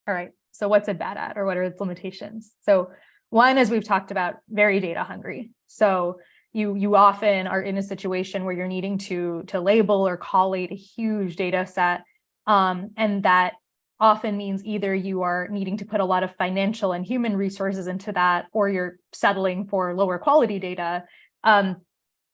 All right. So what's it bad at, or what are its limitations? So one, as we've talked about, very data hungry. So you often are in a situation where you're needing to label or collate a huge data set. And that often means either you are needing to put a lot of financial and human resources into that, or you're settling for lower quality data. And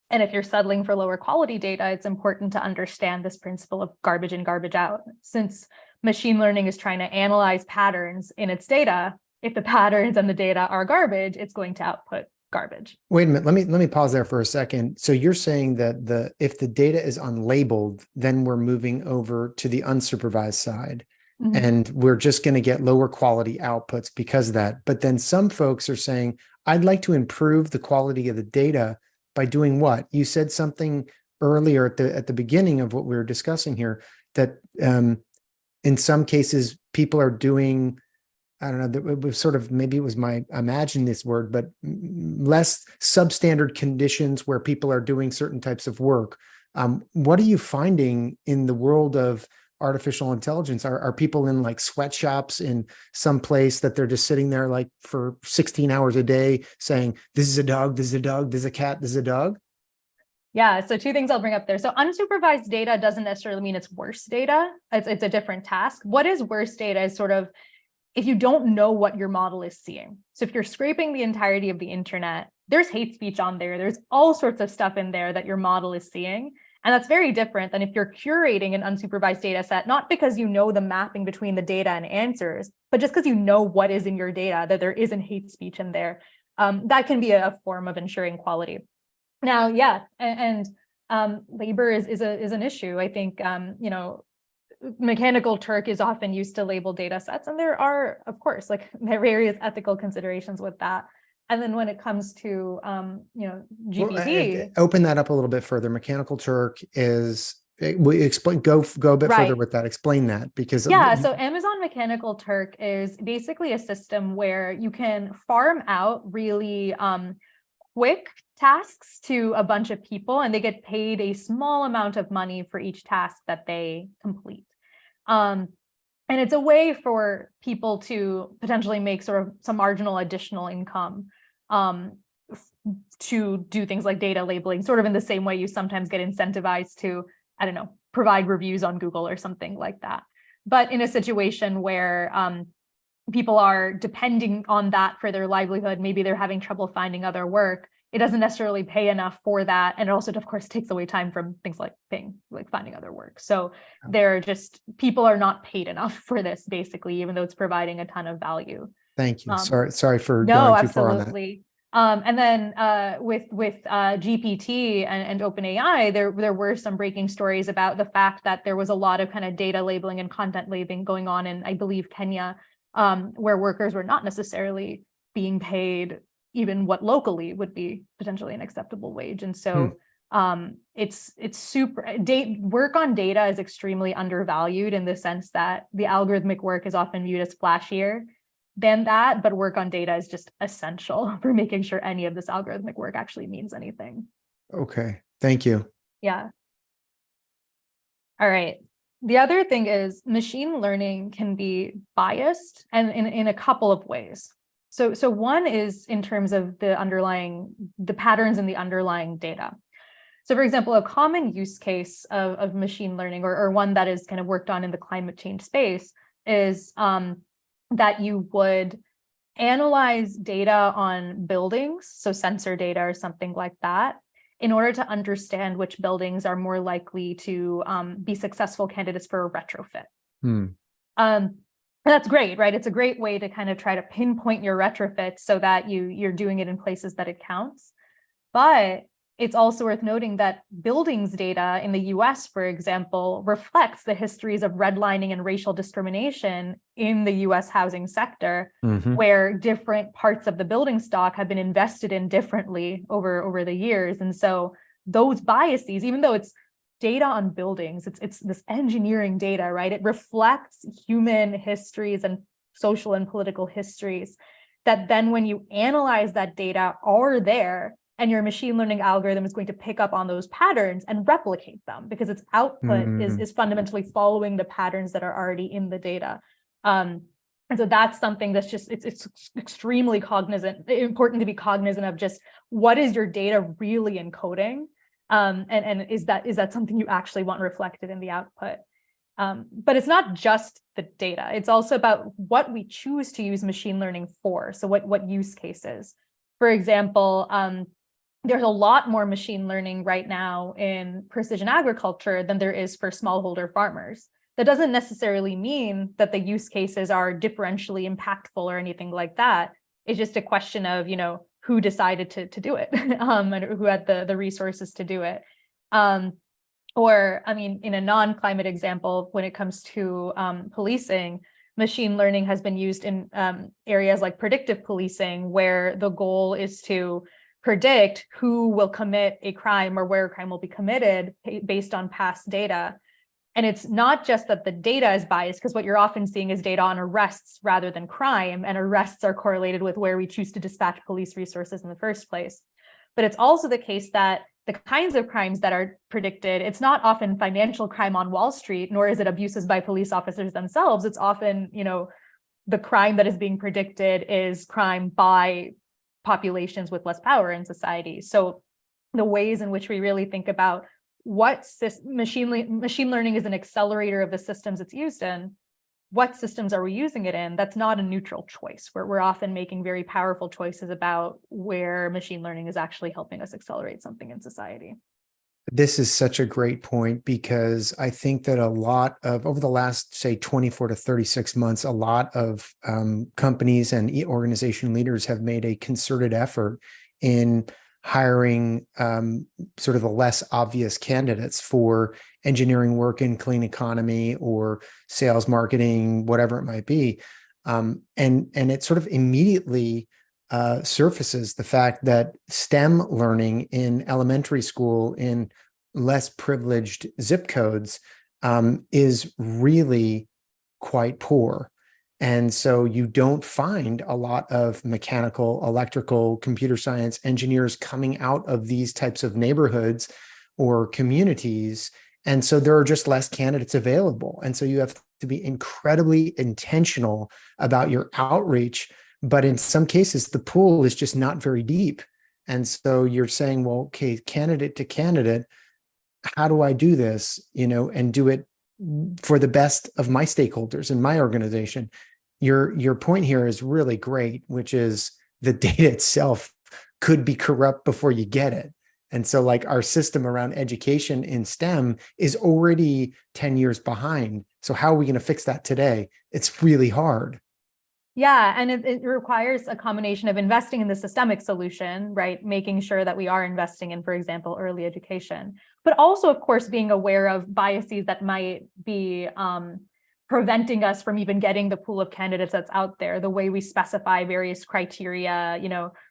if you're settling for lower quality data, it's important to understand this principle of garbage in, garbage out. Since machine learning is trying to analyze patterns in its data, if the patterns and the data are garbage, it's going to output garbage. Wait a minute. Let me pause there for a second. So you're saying that if the data is unlabeled, then we're moving over to the unsupervised side, and we're just going to get lower quality outputs because of that. But then some folks are saying, I'd like to improve the quality of the data by doing what? You said something earlier at the beginning of what we were discussing here, that in some cases people are doing, I don't know, it was sort of, maybe it was I imagine this word, but less substandard conditions where people are doing certain types of work. What are you finding in the world of artificial intelligence? Are people in like sweatshops in some place that they're just sitting there like for 16 hours a day saying, this is a dog, this is a dog, this is a cat, this is a dog? Yeah, so two things I'll bring up there. So unsupervised data doesn't necessarily mean it's worse data. It's a different task. What is worse data is sort of if you don't know what your model is seeing. So if you're scraping the entirety of the internet, there's hate speech on there. There's all sorts of stuff in there that your model is seeing. And that's very different than if you're curating an unsupervised data set, not because you know the mapping between the data and answers, but just because you know what is in your data, that there isn't hate speech in there. That can be a form of ensuring quality. Now, yeah, and labor is an issue. I think, Mechanical Turk is often used to label data sets, and there are, of course, like various ethical considerations with that. And then when it comes to, GPT, Open that up a little bit further. Mechanical Turk is, we explain, go a bit further with that. Explain that, because yeah, so Amazon Mechanical Turk is basically a system where you can farm out really quick tasks to a bunch of people, and they get paid a small amount of money for each task that they complete. And it's a way for people to potentially make sort of some marginal additional income to do things like data labeling, sort of in the same way you sometimes get incentivized to, I don't know, provide reviews on Google or something like that. But in a situation where people are depending on that for their livelihood, maybe they're having trouble finding other work, it doesn't necessarily pay enough for that. And it also, of course, takes away time from things like finding other work. So they're just, people are not paid enough for this, basically, even though it's providing a ton of value. Thank you. Sorry for no, going too far on that. absolutely. And then with GPT and OpenAI, there were some breaking stories about the fact that there was a lot of kind of data labeling and content labeling going on in, I believe, Kenya, where workers were not necessarily being paid even what locally would be potentially an acceptable wage. And so it's super, work on data is extremely undervalued in the sense that the algorithmic work is often viewed as flashier than that, but work on data is just essential for making sure any of this algorithmic work actually means anything. Okay, thank you. Yeah. All right. The other thing is machine learning can be biased, and in a couple of ways. So one is in terms of the patterns in the underlying data. So for example, a common use case of machine learning, or one that is kind of worked on in the climate change space, is that you would analyze data on buildings, so sensor data or something like that, in order to understand which buildings are more likely to be successful candidates for a retrofit. That's great, right? It's a great way to kind of try to pinpoint your retrofits so that you're doing it in places that it counts. But it's also worth noting that buildings data in the US, for example, reflects the histories of redlining and racial discrimination in the US housing sector, where different parts of the building stock have been invested in differently over the years. And so those biases, even though it's data on buildings, it's this engineering data, right? It reflects human histories and social and political histories that then when you analyze that data are there, and your machine learning algorithm is going to pick up on those patterns and replicate them because its output is fundamentally following the patterns that are already in the data. And so that's something that's just, it's extremely important to be cognizant of just what is your data really encoding? And is that something you actually want reflected in the output? But it's not just the data. It's also about what we choose to use machine learning for. So what use cases? For example, there's a lot more machine learning right now in precision agriculture than there is for smallholder farmers. That doesn't necessarily mean that the use cases are differentially impactful or anything like that. It's just a question of, who decided to do it, and who had the resources to do it. Or, I mean, in a non-climate example, when it comes to policing, machine learning has been used in areas like predictive policing, where the goal is to predict who will commit a crime or where a crime will be committed based on past data. And it's not just that the data is biased, because what you're often seeing is data on arrests rather than crime, and arrests are correlated with where we choose to dispatch police resources in the first place. But it's also the case that the kinds of crimes that are predicted, it's not often financial crime on Wall Street, nor is it abuses by police officers themselves. It's often, the crime that is being predicted is crime by populations with less power in society. So the ways in which we really think about what machine learning is an accelerator of the systems it's used in, what systems are we using it in? That's not a neutral choice. We're often making very powerful choices about where machine learning is actually helping us accelerate something in society. This is such a great point, because I think that a lot of, over the last, say, 24 to 36 months, a lot of companies and organization leaders have made a concerted effort in hiring sort of the less obvious candidates for engineering work in clean economy or sales, marketing, whatever it might be. And it sort of immediately surfaces the fact that STEM learning in elementary school in less privileged zip codes is really quite poor. And so you don't find a lot of mechanical, electrical, computer science engineers coming out of these types of neighborhoods or communities. And so there are just less candidates available. And so you have to be incredibly intentional about your outreach. But in some cases, the pool is just not very deep. And so you're saying, well, okay, candidate to candidate, how do I do this, and do it for the best of my stakeholders in my organization? Your point here is really great, which is the data itself could be corrupt before you get it. And so like our system around education in STEM is already 10 years behind. So how are we going to fix that today? It's really hard. Yeah, and it requires a combination of investing in the systemic solution, right? Making sure that we are investing in, for example, early education, but also, of course, being aware of biases that might be preventing us from even getting the pool of candidates that's out there. The way we specify various criteria,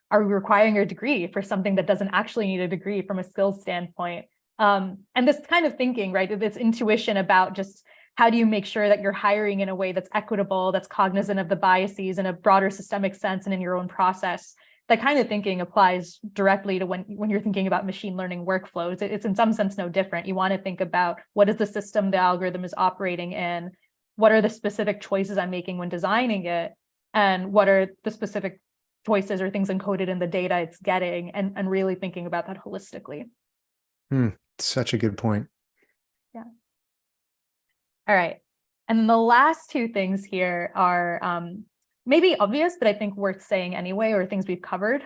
are we requiring a degree for something that doesn't actually need a degree from a skills standpoint? And this kind of thinking, right? This intuition about just how do you make sure that you're hiring in a way that's equitable, that's cognizant of the biases in a broader systemic sense and in your own process? That kind of thinking applies directly to when you're thinking about machine learning workflows. It's in some sense no different. You want to think about what is the system the algorithm is operating in, what are the specific choices I'm making when designing it, and what are the specific choices or things encoded in the data it's getting, and really thinking about that holistically. Such a good point. Yeah. All right. And then the last two things here are maybe obvious, but I think worth saying anyway, or things we've covered.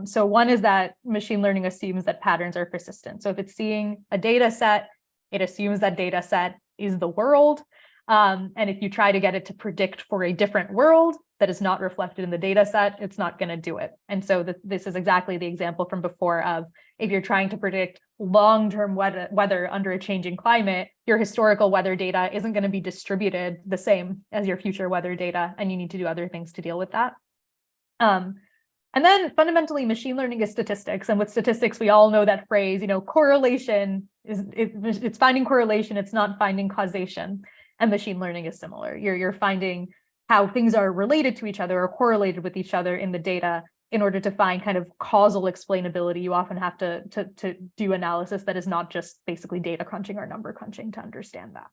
So one is that machine learning assumes that patterns are persistent. So if it's seeing a data set, it assumes that data set is the world. And if you try to get it to predict for a different world that is not reflected in the data set, it's not going to do it. And so this is exactly the example from before of if you're trying to predict long-term weather under a changing climate, your historical weather data isn't going to be distributed the same as your future weather data, and you need to do other things to deal with that. And then fundamentally, machine learning is statistics. And with statistics, we all know that phrase, correlation it's finding correlation, it's not finding causation. And machine learning is similar. You're finding how things are related to each other or correlated with each other in the data. In order to find kind of causal explainability, you often have to do analysis that is not just basically data crunching or number crunching to understand that.